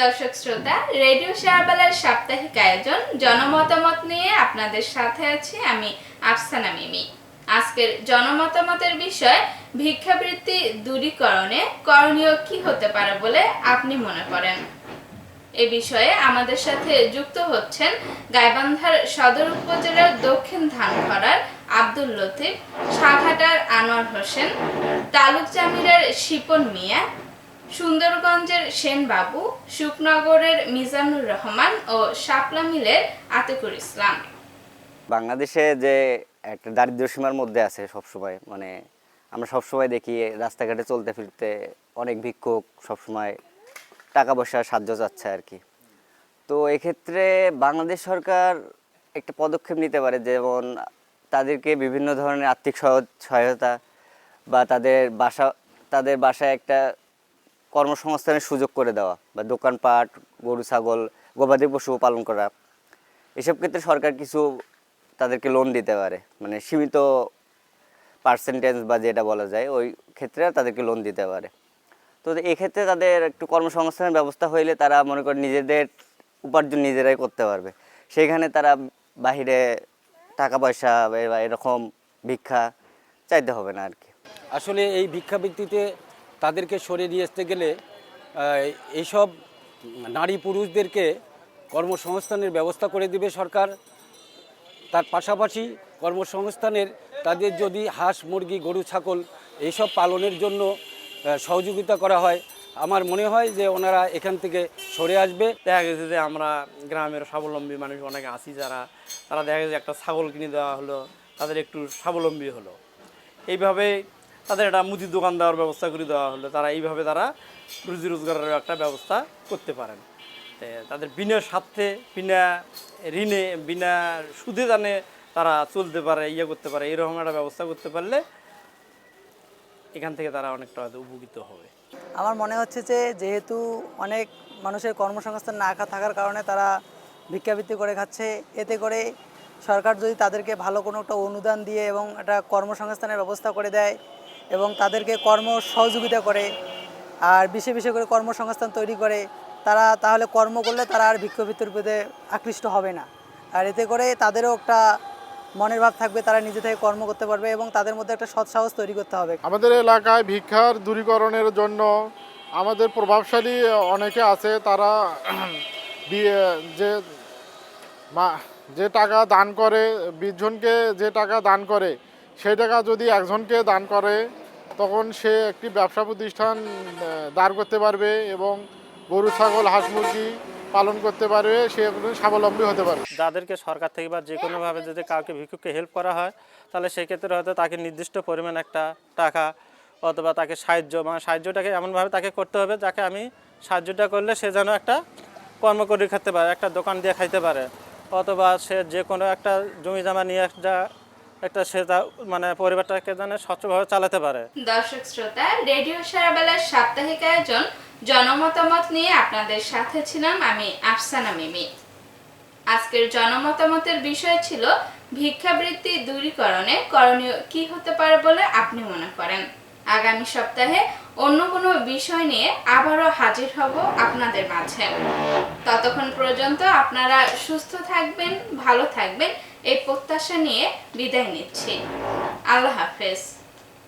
দর্শক শ্রোতা, রেডিও শেয়ারবালার সাপ্তাহিক আয়োজন জনমতামত নিয়ে আপনাদের সাথে আছি আমি আফসানা মিমি। আজকের জনমতামতের বিষয় ভিক্ষাবৃত্তি দূরীকরণে করণীয় কি হতে পারে বলে আপনি মনে করেন। এ বিষয়ে আমাদের সাথে যুক্ত হচ্ছেন গাইবান্ধার সদর উপজেলার দক্ষিণ ধানখরার আব্দুল লতিফ, সাঘাটার আনোয়ার হোসেন, তালুক জামিরার শিপন মিয়া, সুন্দরগঞ্জের সেন বাবু, শুকনগরের মিজানুর রহমান ও শাপলা মিলের আতিকুর ইসলাম। বাংলাদেশে যে একটা দারিদ্র্য সীমার মধ্যে আছে সবসময়, মানে আমরা সবসময় দেখি রাস্তাঘাটে চলতে ফিরতে অনেক ভিক্ষুক সবসময় টাকা পয়সার সাহায্য চাচ্ছে আর কি। তো এক্ষেত্রে বাংলাদেশ সরকার একটা পদক্ষেপ নিতে পারে, যেমন তাদেরকে বিভিন্ন ধরনের আর্থিক সহায়তা বা তাদের বাসায় একটা কর্মসংস্থানের সুযোগ করে দেওয়া, বা দোকানপাট, গরু ছাগল, গবাদি পশু পালন করা, এসব ক্ষেত্রে সরকার কিছু তাদেরকে লোন দিতে পারে, মানে সীমিত পার্সেন্টেজ বা যেটা বলা যায় ওই ক্ষেত্রে তাদেরকে লোন দিতে পারে। তো এক্ষেত্রে তাদের একটু কর্মসংস্থানের ব্যবস্থা হইলে তারা মনে করেন নিজেদের উপার্জন নিজেরাই করতে পারবে। সেখানে তারা বাহিরে টাকা পয়সা বা এরকম ভিক্ষা চাইতে হবে না আর কি। আসলে এই ভিক্ষাবৃত্তিতে তাদেরকে সরিয়ে নিয়ে আসতে গেলে এইসব নারী পুরুষদেরকে কর্মসংস্থানের ব্যবস্থা করে দিবে সরকার। তার পাশাপাশি কর্মসংস্থানের তাদের যদি হাঁস মুরগি গরু ছাগল এইসব পালনের জন্য সহযোগিতা করা হয়, আমার মনে হয় যে ওনারা এখান থেকে সরে আসবে। দেখা গেছে যে আমরা গ্রামের স্বাবলম্বী মানুষ অনেকে আছি তারা দেখা গেছে একটা ছাগল কিনে দেওয়া হলো, তাদের একটু স্বাবলম্বী হলো। এইভাবে তাদের একটা মুদির দোকান দেওয়ার ব্যবস্থা করে দেওয়া হলো, এইভাবে তারা রুজি রোজগারের একটা ব্যবস্থা করতে পারেন। তাদের বিনা স্বার্থে, বিনা ঋণে, বিনা সুদে জানে তারা চলতে পারে, করতে পারে, এরকম একটা ব্যবস্থা করতে পারলে এখান থেকে তারা অনেকটা উপকৃত হবে। আমার মনে হচ্ছে যে যেহেতু অনেক মানুষের কর্মসংস্থান না থাকার কারণে তারা ভিক্ষাবৃত্তি করে খাচ্ছে, এতে করে সরকার যদি তাদেরকে ভালো কোনো একটা অনুদান দিয়ে এবং একটা কর্মসংস্থানের ব্যবস্থা করে দেয় এবং তাদেরকে কর্ম সহযোগিতা করে আর বিশেষ বিশেষ করে কর্মসংস্থান তৈরি করে, তারা তাহলে কর্ম করলে তারা আর ভিক্ষাবৃত্তির প্রতি আকৃষ্ট হবে না। আর এতে করে তাদেরও একটা মনের ভাব থাকবে, তারা নিজে থেকে কর্ম করতে পারবে এবং তাদের মধ্যে একটা সৎসাহস তৈরি করতে হবে। আমাদের এলাকায় ভিক্ষার দূরীকরণের জন্য আমাদের প্রভাবশালী অনেকে আছে, তারা যে টাকা দান করে, 20 জনকে যে টাকা দান করে সেই টাকা যদি একজনকে দান করে তখন সে একটি ব্যবসা প্রতিষ্ঠান দাঁড় করতে পারবে এবং গরু ছাগল হাঁস মুরগি পালন করতে পারবে, সে স্বাবলম্বী হতে পারবে। যাদেরকে সরকার থেকে বা যে কোনোভাবে যদি কাউকে ভিক্ষুককে হেল্প করা হয়, তাহলে সেক্ষেত্রে হয়তো তাকে নির্দিষ্ট পরিমাণ একটা টাকা অথবা তাকে সাহায্যটাকে এমনভাবে তাকে করতে হবে যাকে আমি সাহায্যটা করলে সে যেন একটা কর্ম করে খেতে পারে, একটা দোকান দিয়ে খাইতে পারে, অথবা সে যে কোনো একটা জমি জমা নিয়ে সে পরিবারটাকে যেন স্বচ্ছভাবে চালাতে পারে। দর্শক শ্রোতা, রেডিও শেয়ারবালার সাপ্তাহিক আয়োজন জনমতামত নিয়ে আপনাদের সাথে ছিলাম আমি আফসানা মিমি। আজকের জনমতামতের বিষয় ছিল ভিক্ষাবৃত্তি দূরীকরণে করণীয় কি হতে পারে বলে আপনি মনে করেন। আগামী সপ্তাহে অন্য কোনো বিষয় নিয়ে আবারও হাজির হব আপনাদের মাঝে। ততক্ষণ পর্যন্ত আপনারা সুস্থ থাকবেন, ভালো থাকবেন এই প্রত্যাশা নিয়ে বিদায় নিচ্ছি। আল্লাহ হাফেজ।